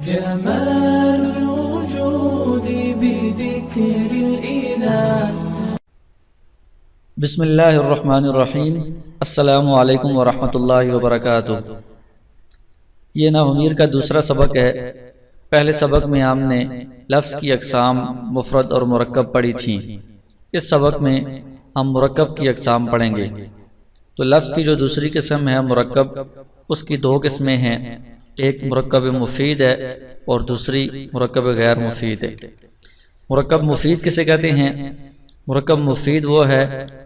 جمال الوجود بذكر الإله. بسم اللہ الرحمن الرحیم. السلام علیکم ورحمۃ اللہ وبرکاتہ. یہ نحومیر کا دوسرا سبق ہے. پہلے سبق میں ہم نے لفظ کی اقسام مفرد اور مرکب پڑھی تھیں. اس سبق میں ہم مرکب کی اقسام پڑھیں گے. تو لفظ کی جو دوسری قسم ہے مرکب، اس کی دو قسمیں ہیں. ایک مرکب مفید ہے اور دوسری مرکب غیر مفید ہے. مرکب مفید کسے کہتے ہیں؟ مرکب مفید وہ ہے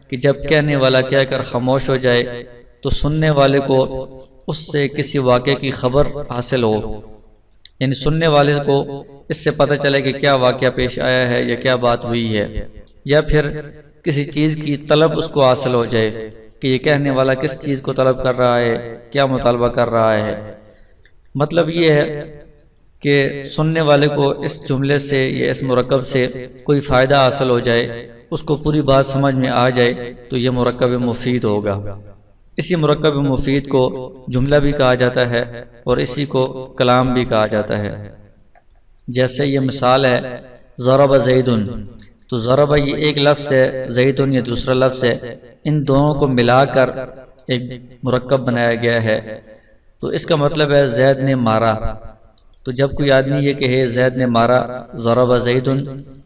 کہ جب کہنے والا کہہ کر خاموش ہو جائے تو سننے والے کو اس سے کسی واقعے کی خبر حاصل ہو. یعنی سننے والے کو اس سے پتہ چلے کہ کیا واقعہ پیش آیا ہے یا کیا بات ہوئی ہے، یا پھر کسی چیز کی طلب اس کو حاصل ہو جائے کہ یہ کہنے والا کس چیز کو طلب کر رہا ہے، کیا مطالبہ کر رہا ہے. مطلب یہ ہے کہ سننے والے کو اس جملے سے یا اس مرکب سے کوئی فائدہ حاصل ہو جائے، اس کو پوری بات سمجھ میں آ جائے تو یہ مرکب مفید ہوگا. اسی مرکب مفید کو جملہ بھی کہا جاتا ہے اور اسی کو کلام بھی کہا جاتا ہے. جیسے یہ مثال ہے ضرب زیدن. تو ضرب یہ ایک لفظ ہے، زیدن یہ دوسرا لفظ ہے. ان دونوں کو ملا کر ایک مرکب بنایا گیا ہے. تو اس کا مطلب ہے زید نے مارا. تو جب کوئی آدمی یہ کہے زید نے مارا ضرب زیدن،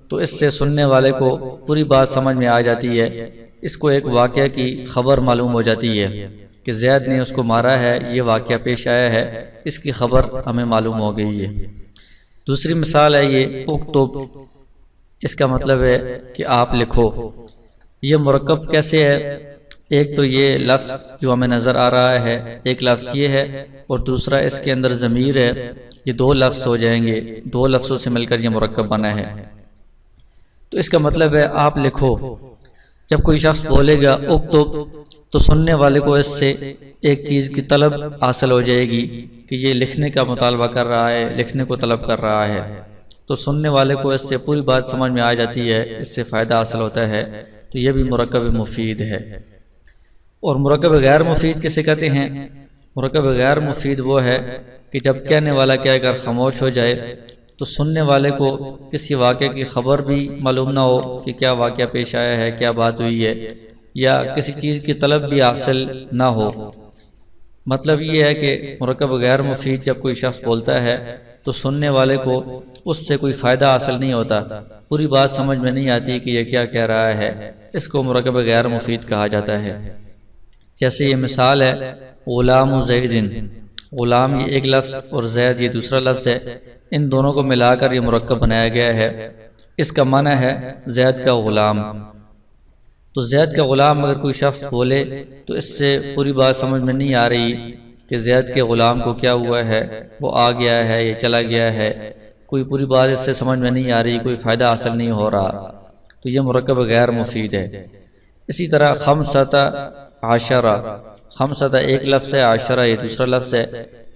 تو اس سے سننے والے کو پوری بات سمجھ میں آ جاتی ہے. اس کو ایک واقعہ کی خبر معلوم ہو جاتی ہے کہ زید نے اس کو مارا ہے، یہ واقعہ پیش آیا ہے، اس کی خبر ہمیں معلوم ہو گئی ہے. دوسری مثال ہے یہ اکتب. اس کا مطلب ہے کہ آپ لکھو. یہ مرکب کیسے ہے؟ ایک تو یہ لفظ جو ہمیں نظر آ رہا ہے، ایک لفظ یہ ہے، اور دوسرا اس کے اندر ضمیر ہے. یہ دو لفظ ہو جائیں گے، دو لفظوں سے مل کر یہ مرکب بنا ہے. تو اس کا مطلب ہے آپ لکھو. جب کوئی شخص بولے گا اکتب تو سننے والے کو اس سے ایک چیز کی طلب حاصل ہو جائے گی کہ یہ لکھنے کا مطالبہ کر رہا ہے، لکھنے کو طلب کر رہا ہے. تو سننے والے کو اس سے پوری بات سمجھ میں آ جاتی ہے، اس سے فائدہ حاصل ہوتا ہے. تو یہ بھی مرکب مفید ہے. اور مرکب غیر مفید کسے کہتے ہیں؟ مرکب غیر مفید وہ ہے کہ جب کہنے والا کہہ کر خاموش ہو جائے تو سننے والے کو کسی واقعے کی خبر بھی معلوم نہ ہو کہ کیا واقعہ پیش آیا ہے، کیا بات ہوئی ہے، یا کسی چیز کی طلب بھی حاصل نہ ہو. مطلب یہ ہے کہ مرکب غیر مفید جب کوئی شخص بولتا ہے تو سننے والے کو اس سے کوئی فائدہ حاصل نہیں ہوتا، پوری بات سمجھ میں نہیں آتی کہ یہ کیا کہہ رہا ہے. اس کو مرکب غیر مفید کہا جاتا ہے. جیسے یہ مثال ہے غلام زیدن. غلام یہ ایک لفظ اور زید یہ دوسرا لفظ ہے. ان دونوں کو ملا کر یہ مرکب بنایا گیا ہے. اس کا معنی ہے زید کا غلام. تو زید کا غلام اگر کوئی شخص بولے تو اس سے پوری بات سمجھ میں نہیں آ رہی کہ زید کے غلام کو کیا ہوا ہے، وہ آ گیا ہے یا چلا گیا ہے، کوئی پوری بات اس سے سمجھ میں نہیں آ رہی، کوئی فائدہ حاصل نہیں ہو رہا. تو یہ مرکب غیر مفید ہے. اسی طرح خمسۃ عشرہ. خمسۃ ایک لفظ ہے، عشرہ یہ دوسرا لفظ ہے.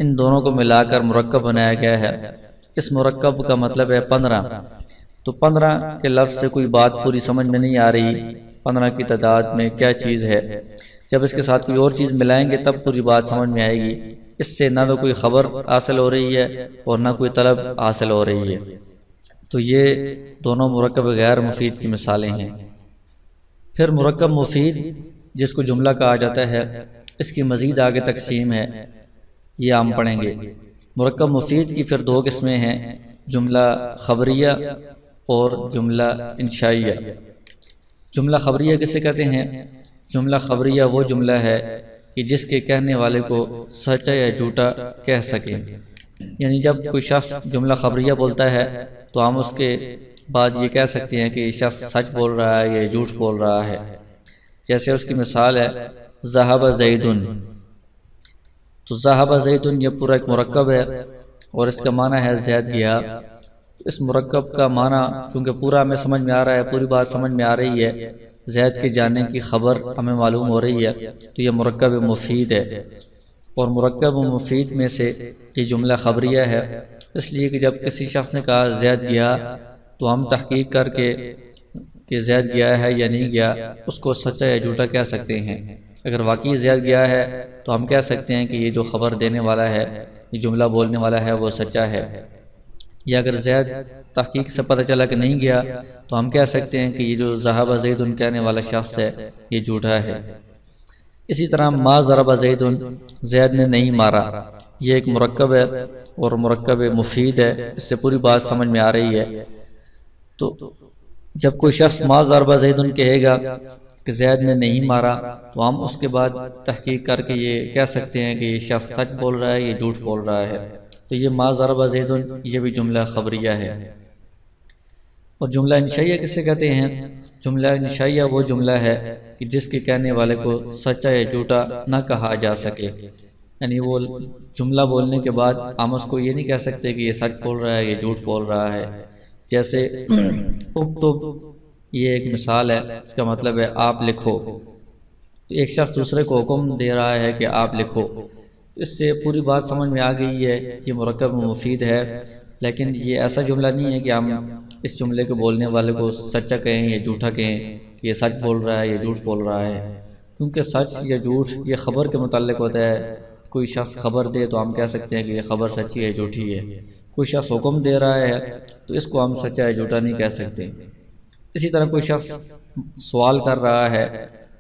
ان دونوں کو ملا کر مرکب بنایا گیا ہے. اس مرکب کا مطلب ہے 15. تو 15 کے لفظ سے کوئی بات پوری سمجھ میں نہیں آ رہی، 15 کی تعداد میں کیا چیز ہے. جب اس کے ساتھ کوئی اور چیز ملائیں گے تب پوری بات سمجھ میں آئے گی. اس سے نہ تو کوئی خبر حاصل ہو رہی ہے اور نہ کوئی طلب حاصل ہو رہی ہے. تو یہ دونوں مرکب غیر مفید کی مثالیں ہیں. پھر مرکب مفید جس کو جملہ کہا جاتا ہے، اس کی مزید آگے تقسیم ہے، یہ ہم پڑھیں گے. مرکب مفید کی پھر دو قسمیں ہیں، جملہ خبریہ اور جملہ انشائیہ. جملہ خبریہ کسے کہتے ہیں؟ جملہ خبریہ وہ جملہ ہے کہ جس کے کہنے والے کو سچا یا جھوٹا کہہ سکے. یعنی جب کوئی شخص جملہ خبریہ بولتا ہے تو ہم اس کے بعد یہ کہہ سکتے ہیں کہ یہ شخص سچ بول رہا ہے یا جھوٹ بول رہا ہے. جیسے اس کی مثال ہے ذهب زیدن. تو ذهب زیدن یہ پورا ایک مرکب ہے اور اس کا معنی ہے زید گیا. اس مرکب کا معنی چونکہ پورا ہمیں سمجھ میں آ رہا ہے، پوری بات سمجھ میں آ رہی ہے، زید کے جانے کی خبر ہمیں معلوم ہو رہی ہے، تو یہ مرکب مفید ہے. اور مرکب مفید میں سے یہ جملہ خبریہ ہے، اس لیے کہ جب کسی شخص نے کہا زید گیا تو ہم تحقیق کر کے کہ زید گیا ہے یا نہیں گیا اس کو سچا یا جھوٹا کہہ سکتے ہیں. اگر واقعی زید گیا ہے تو ہم کہہ سکتے ہیں کہ یہ جو خبر دینے والا ہے، یہ جملہ بولنے والا ہے وہ سچا ہے. یا اگر زید تحقیق سے پتہ چلا کہ نہیں گیا تو ہم کہہ سکتے ہیں کہ یہ جو ذہب زید کہنے والا شخص ہے یہ جھوٹا ہے۔ اسی طرح ما ضرب زید، زید نے نہیں مارا، یہ ایک مرکب ہے اور مرکب مفید ہے، اس سے پوری بات سمجھ میں آ رہی ہے۔ تو جب کوئی شخص ما ضرب زید کہے گا کہ زید نے نہیں مارا تو ہم اس کے بعد تحقیق کر کے یہ کہہ سکتے ہیں کہ یہ شخص سچ بول رہا ہے یہ جھوٹ بول رہا ہے۔ تو یہ ما ضرب زید یہ بھی جملہ خبریہ ہے۔ اور جملہ انشائیہ کسے کہتے ہیں؟ جملہ انشائیہ وہ جملہ ہے کہ جس کے کہنے والے کو سچا یا جھوٹا نہ کہا جا سکے، یعنی وہ جملہ بولنے کے بعد ہم اس کو یہ نہیں کہہ سکتے کہ یہ سچ بول رہا ہے یہ جھوٹ بول رہا ہے۔ جیسے اکتب، یہ ایک مثال ہے، اس کا مطلب ہے آپ لکھو۔ ایک شخص دوسرے کو حکم دے رہا ہے کہ آپ لکھو، اس سے پوری بات سمجھ میں آ گئی ہے یہ مرکب مفید ہے، لیکن یہ ایسا جملہ نہیں ہے کہ ہم اس جملے کے بولنے والے کو سچا کہیں یا جھوٹا کہیں کہ یہ سچ بول رہا ہے یہ جھوٹ بول رہا ہے، کیونکہ سچ یا جھوٹ یہ خبر کے متعلق ہوتا ہے۔ کوئی شخص خبر دے تو ہم کہہ سکتے ہیں کہ یہ خبر سچی ہے جھوٹی ہے۔ کوئی شخص حکم دے رہا ہے تو اس کو ہم سچا یا جھوٹا نہیں کہہ سکتے۔ اسی طرح کوئی شخص سوال کر رہا ہے،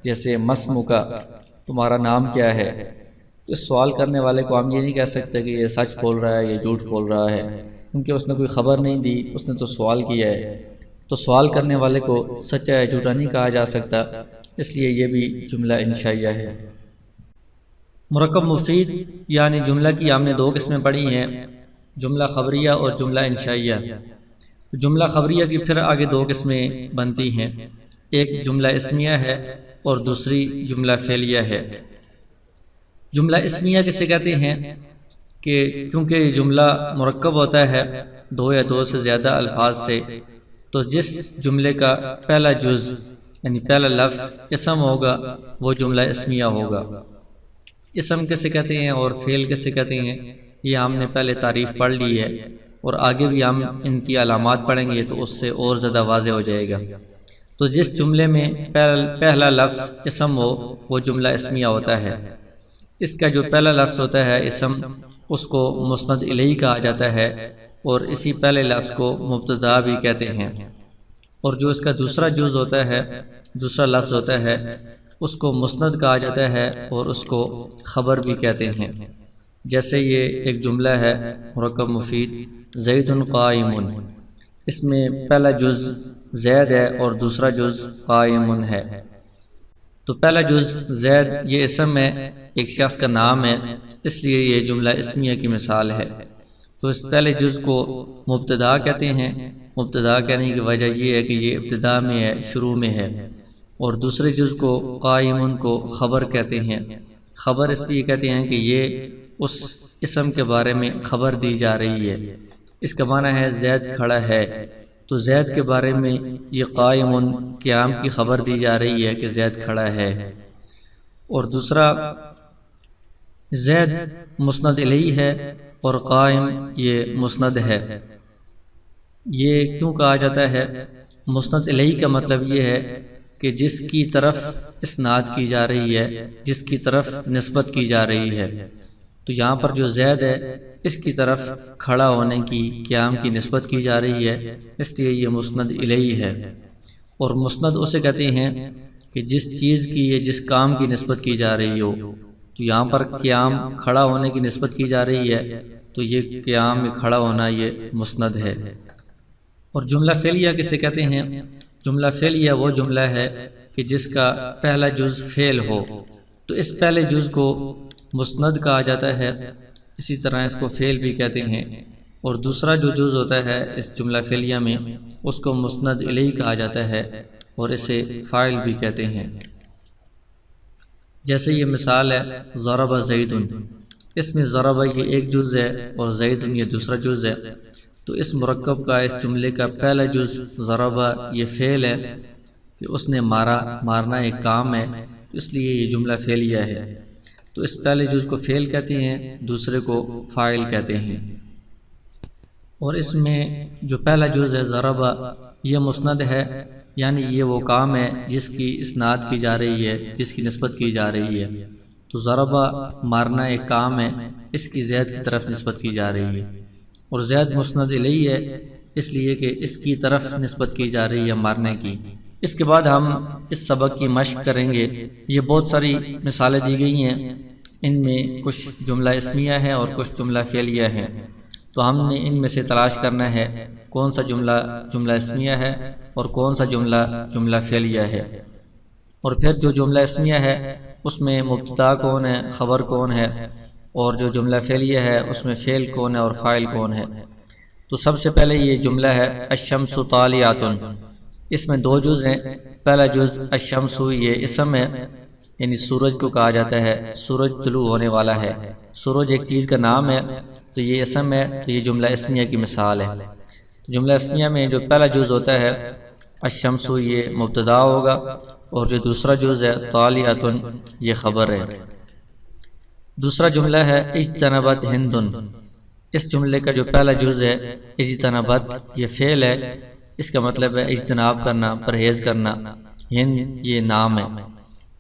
جیسے مسمو کا، تمہارا نام کیا ہے، تو اس سوال کرنے والے کو ہم یہ نہیں کہہ سکتے کہ یہ سچ بول رہا ہے یہ جھوٹ بول رہا ہے، کیونکہ اس نے کوئی خبر نہیں دی، اس نے تو سوال کیا ہے۔ تو سوال کرنے والے کو سچا یا جھوٹا نہیں کہا جا سکتا، اس لیے یہ بھی جملہ انشائیہ ہے۔ مرکب مفید یعنی جملہ کی ہم نے دو قسمیں پڑھی ہیں، جملہ خبریہ اور جملہ انشائیہ۔ جملہ خبریہ کی پھر آگے دو قسمیں بنتی ہیں، ایک جملہ اسمیہ ہے اور دوسری جملہ فعلیہ ہے۔ جملہ اسمیہ کسے کہتے ہیں کہ چونکہ یہ جملہ مرکب ہوتا ہے دو یا دو سے زیادہ الفاظ سے، تو جس جملے کا پہلا جز یعنی پہلا لفظ اسم ہوگا وہ جملہ اسمیہ ہوگا۔ اسم کسے کہتے ہیں اور فعل کسے کہتے ہیں یہ ہم نے پہلے تعریف پڑھ لی ہے، اور آگے بھی ہم ان کی علامات پڑھیں گے تو اس سے اور زیادہ واضح ہو جائے گا۔ تو جس جملے میں پہلا لفظ اسم ہو وہ جملہ اسمیہ ہوتا ہے۔ اس کا جو پہلا لفظ ہوتا ہے اسم، اس کو مسند الیہ کہا جاتا ہے، اور اسی پہلے لفظ کو مبتدا بھی کہتے ہیں۔ اور جو اس کا دوسرا جز ہوتا ہے، دوسرا لفظ ہوتا ہے، اس کو مسند کہا جاتا ہے اور اس کو خبر بھی کہتے ہیں۔ جیسے یہ ایک جملہ ہے مرکب مفید، زید قائم، اس میں پہلا جز زید ہے اور دوسرا جز قائم ہے۔ تو پہلا جز زید یہ اسم ہے، ایک شخص کا نام ہے، اس لیے یہ جملہ اسمیہ کی مثال ہے۔ تو اس پہلے جز کو مبتدا کہتے ہیں، مبتدا کہنے کی وجہ یہ ہے کہ یہ ابتدا میں ہے، شروع میں ہے، اور دوسرے جز کو قائم کو خبر کہتے ہیں۔ خبر اس لیے کہتے ہیں کہ یہ اس اسم کے بارے میں خبر دی جا رہی ہے۔ اس کا معنی ہے زید کھڑا ہے، تو زید کے بارے میں یہ قائم قیام کی خبر دی جا رہی ہے کہ زید کھڑا ہے۔ اور دوسرا زید مسند الیہ ہے اور قائم یہ مسند ہے۔ یہ کیوں کہا جاتا ہے؟ مسند الیہ کا مطلب یہ ہے کہ جس کی طرف اسناد کی جا رہی ہے، جس کی طرف نسبت کی جا رہی ہے۔ تو یہاں پر جو زید ہے اس کی طرف کھڑا ہونے کی، قیام کی نسبت کی جا رہی ہے، اس لیے یہ مسند الیہ ہے۔ اور مسند اسے کہتے ہیں کہ جس چیز کی یا جس کام کی نسبت کی جا رہی ہو، تو یہاں پر قیام کھڑا ہونے کی نسبت کی جا رہی ہے، تو یہ قیام میں کھڑا ہونا یہ مسند ہے۔ اور جملہ فعلیہ کسے کہتے ہیں؟ جملہ فعلیہ وہ جملہ ہے کہ جس کا پہلا جز فعل ہو، تو اس پہلے جز کو مسند کہا جاتا ہے، اسی طرح اس کو فعل بھی کہتے ہیں۔ اور دوسرا جو جز ہوتا ہے اس جملہ فعلیہ میں اس کو مسند الیہ کہا جاتا ہے اور اسے فاعل بھی کہتے ہیں۔ جیسے یہ مثال ہے ضرب زید، اس میں ضرب یہ ایک جز ہے اور زید یہ دوسرا جز ہے۔ تو اس مرکب کا، اس جملے کا پہلا جز ضرب یہ فعل ہے کہ اس نے مارا، مارنا ایک کام ہے، اس لیے یہ جملہ فعلیہ ہے۔ تو اس پہلے جز کو فعل کہتے ہیں، دوسرے کو فاعل کہتے ہیں۔ اور اس میں جو پہلا جز ہے ضرب یہ مسند ہے، یعنی یہ وہ کام ہے جس کی اسناد کی جا رہی ہے، جس کی نسبت کی جا رہی ہے۔ تو ضرب مارنا ایک کام ہے، اس کی زید کی طرف نسبت کی جا رہی ہے۔ اور زید مسند الیہ ہے اس لیے کہ اس کی طرف نسبت کی جا رہی ہے مارنے کی۔ اس کے بعد ہم اس سبق کی مشق کریں گے۔ یہ بہت ساری مثالیں دی گئی ہیں، ان میں کچھ جملہ اسمیہ ہے اور کچھ جملہ فعلیہ ہے، تو ہم نے ان میں سے تلاش کرنا ہے کون سا جملہ جملہ اسمیہ ہے اور کون سا جملہ جملہ فعلیہ ہے۔ اور پھر جو جملہ اسمیہ ہے اس میں مبتدا کون ہے، خبر کون ہے، اور جو جملہ فعلیہ ہے اس میں فعل کون ہے اور فاعل کون ہے۔ تو سب سے پہلے یہ جملہ ہے الشمس طالیعۃ، اس میں دو جز ہیں۔ پہلا جز الشمس، یہ اسم ہے، یعنی سورج کو کہا جاتا ہے، سورج طلوع ہونے والا ہے، سورج ایک چیز کا نام ہے، تو یہ اسم ہے، تو یہ جملہ اسمیہ کی مثال ہے۔ جملہ اسمیہ میں جو پہلا جز ہوتا ہے الشمس، یہ مبتدا ہوگا، اور جو دوسرا جز ہے طالیعۃ، یہ خبر ہے۔ دوسرا جملہ ہے اجتنبت ہند، اس جملے کا جو پہلا جز ہے اجتنبت، یہ فعل ہے، اس کا مطلب ہے اجتناب کرنا، پرہیز کرنا، ہند یہ نام ہے،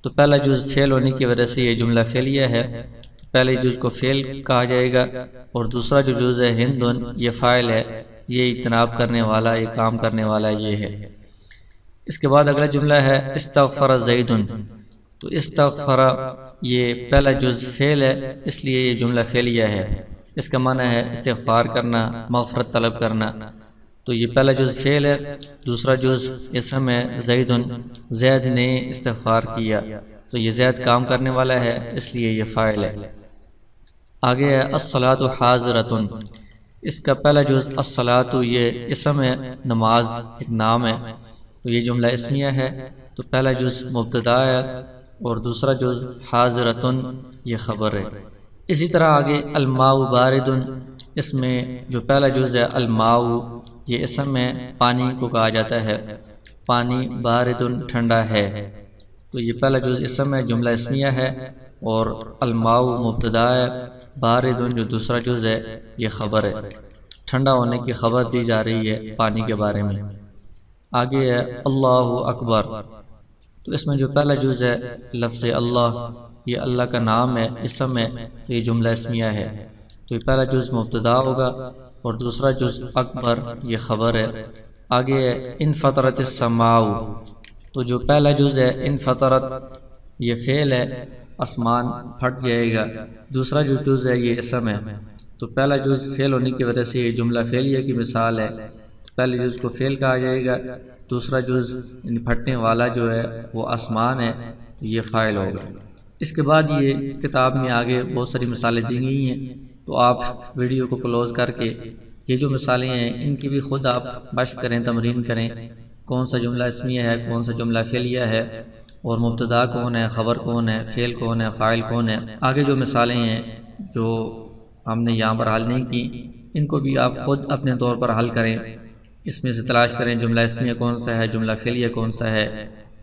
تو پہلا جز فعل ہونے کی وجہ سے یہ جملہ فعلیہ ہے، پہلے جز کو فعل کہا جائے گا، اور دوسرا جو جز ہے ہند، یہ فاعل ہے، یہ اجتناب کرنے والا، یہ کام کرنے والا یہ ہے۔ اس کے بعد اگلا جملہ ہے استغفر زید، تو استغفر یہ پہلا جز فعل ہے، اس لیے یہ جملہ فعلیہ ہے، اس کا معنی ہے استغفار کرنا، مغفرت طلب کرنا، تو یہ پہلا جز فعل ہے، دوسرا جز اسم ہے زید، زید نے استغفار کیا، تو یہ زید کام کرنے والا ہے، اس لیے یہ فاعل ہے۔ آگے ہے الصلاۃ حاضرۃ، اس کا پہلا جز الصلاۃ، یہ اسم ہے، نماز ایک نام ہے، تو یہ جملہ اسمیہ ہے، تو پہلا جز مبتدا ہے اور دوسرا جز حاضرۃ یہ خبر ہے۔ اسی طرح آگے الماء بارد، اس میں جو پہلا جز ہے الماء، یہ اسم ہے، پانی کو کہا جاتا ہے، پانی بارد ٹھنڈا ہے، تو یہ پہلا جز اسم ہے، جملہ اسمیہ ہے، اور الماء مبتدا ہے، بارد جو دوسرا جز ہے یہ خبر ہے، ٹھنڈا ہونے کی خبر دی جا رہی ہے پانی کے بارے میں۔ آگے ہے اللہ اکبر، تو اس میں جو پہلا جز ہے لفظ اللہ، یہ اللہ کا نام ہے، اسم ہے، تو یہ جملہ اسمیہ ہے، تو یہ پہلا جز مبتدا ہوگا اور دوسرا جز اکبر یہ خبر ہے۔ آگے ہے انفطرت السماء، تو جو پہلا جز ہے انفطرت یہ فعل ہے، آسمان پھٹ جائے گا، دوسرا جو جز ہے یہ اسم ہے، تو پہلا جز فعل ہونے کی وجہ سے یہ جملہ فعلیہ کی مثال ہے، پہلے جز کو فعل کہا جائے گا، دوسرا جز پھٹنے والا جو ہے وہ آسمان ہے، تو یہ فاعل ہوگا۔ اس کے بعد یہ کتاب میں آگے بہت ساری مثالیں دی گئی ہیں، تو آپ ویڈیو کو کلوز کر کے یہ جو مثالیں ہیں ان کی بھی خود آپ مشق کریں، تمرین کریں، کون سا جملہ اسمیہ ہے، کون سا جملہ فعلیہ ہے، اور مبتدا کون ہے، خبر کون ہے، فعل کون ہے، فاعل کون ہے۔ آگے جو مثالیں ہیں جو ہم نے یہاں پر حل نہیں کی، ان کو بھی آپ خود اپنے طور پر حل کریں، اس میں سے تلاش کریں جملہ اسمیہ کون سا ہے، جملہ فعلیہ کون سا ہے،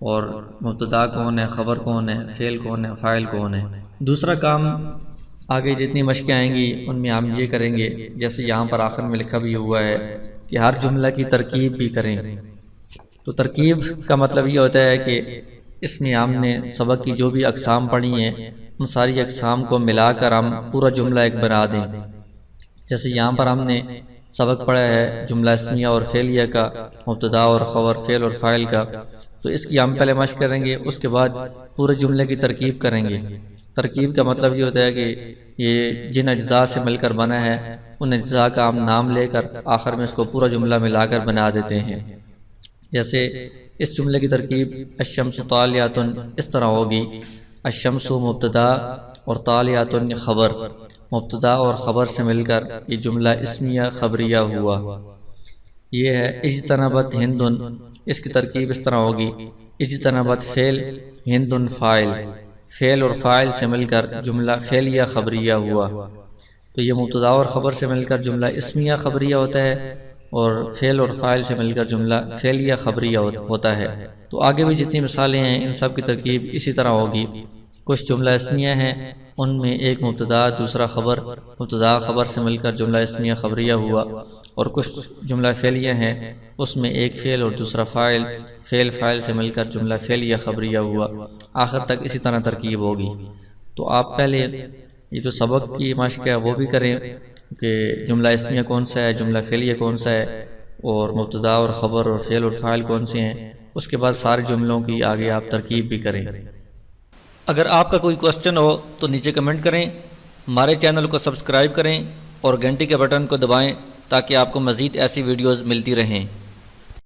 اور مبتدا کون ہے، خبر کون ہے، فعل کون ہے، فاعل کون ہے۔ دوسرا کام آگے جتنی مشقیں آئیں گی ان میں ہم یہ کریں گے، جیسے یہاں پر آخر میں لکھا بھی ہوا ہے کہ ہر جملہ کی ترکیب بھی کریں، تو ترکیب کا مطلب یہ ہوتا ہے کہ اس میں ہم نے سبق کی جو بھی اقسام پڑھی ہیں ان ساری اقسام کو ملا کر ہم پورا جملہ ایک بنا دیں۔ جیسے یہاں پر ہم نے سبق پڑھا ہے جملہ اسمیہ اور فعلیہ کا، مبتدا اور خبر، فعل اور فاعل کا، تو اس کی ہم پہلے مشق کریں گے، اس کے بعد پورے جملے کی ترکیب کریں گے۔ ترکیب کا مطلب یہ ہوتا ہے کہ یہ جن اجزاء سے مل کر بنا ہے ان اجزاء کا ہم نام لے کر آخر میں اس کو پورا جملہ ملا کر بنا دیتے ہیں۔ جیسے اس جملے کی ترکیب الشمس طالیعۃ اس طرح ہوگی، الشمس مبتدا اور طالیعۃ خبر، مبتدا اور خبر سے مل کر یہ جملہ اسمیہ خبریہ ہوا۔ یہ ہے اجتنبت ہند، اس کی ترکیب اس طرح ہوگی، اجتنبت فعل، ہند فاعل، فعل اور فاعل سے مل کر جملہ فعلیہ خبریہ ہوا۔ تو یہ مبتدا اور خبر سے مل کر جملہ اسمیہ خبریہ ہوتا ہے، اور فعل اور فاعل سے مل کر جملہ فعلیہ خبریہ ہوتا ہے۔ تو آگے بھی جتنی مثالیں ہیں ان سب کی ترکیب اسی طرح ہوگی۔ کچھ جملہ اسمیہ ہیں ان میں ایک مبتدا دوسرا خبر، مبتدا خبر سے مل کر جملہ اسمیہ خبریہ ہوا، اور کچھ جملہ فعلیہ ہیں اس میں ایک فعل اور دوسرا فاعل، فعل فاعل سے مل کر جملہ فعلیہ خبریہ ہوا، آخر تک اسی طرح ترکیب ہوگی۔ تو آپ پہلے یہ جو سبق کی مشق ہے وہ بھی کریں، کہ جملہ اسمیہ کون سا ہے، جملہ فعلیہ کون سا ہے، اور مبتدا اور خبر اور فعل اور فاعل کون سے ہیں۔ اس کے بعد سارے جملوں کی آگے آپ ترکیب بھی کریں۔ اگر آپ کا کوئی کوسچن ہو تو نیچے کمنٹ کریں، ہمارے چینل کو سبسکرائب کریں اور گھنٹی کے بٹن کو دبائیں تاکہ آپ کو مزید ایسی ویڈیوز ملتی رہیں۔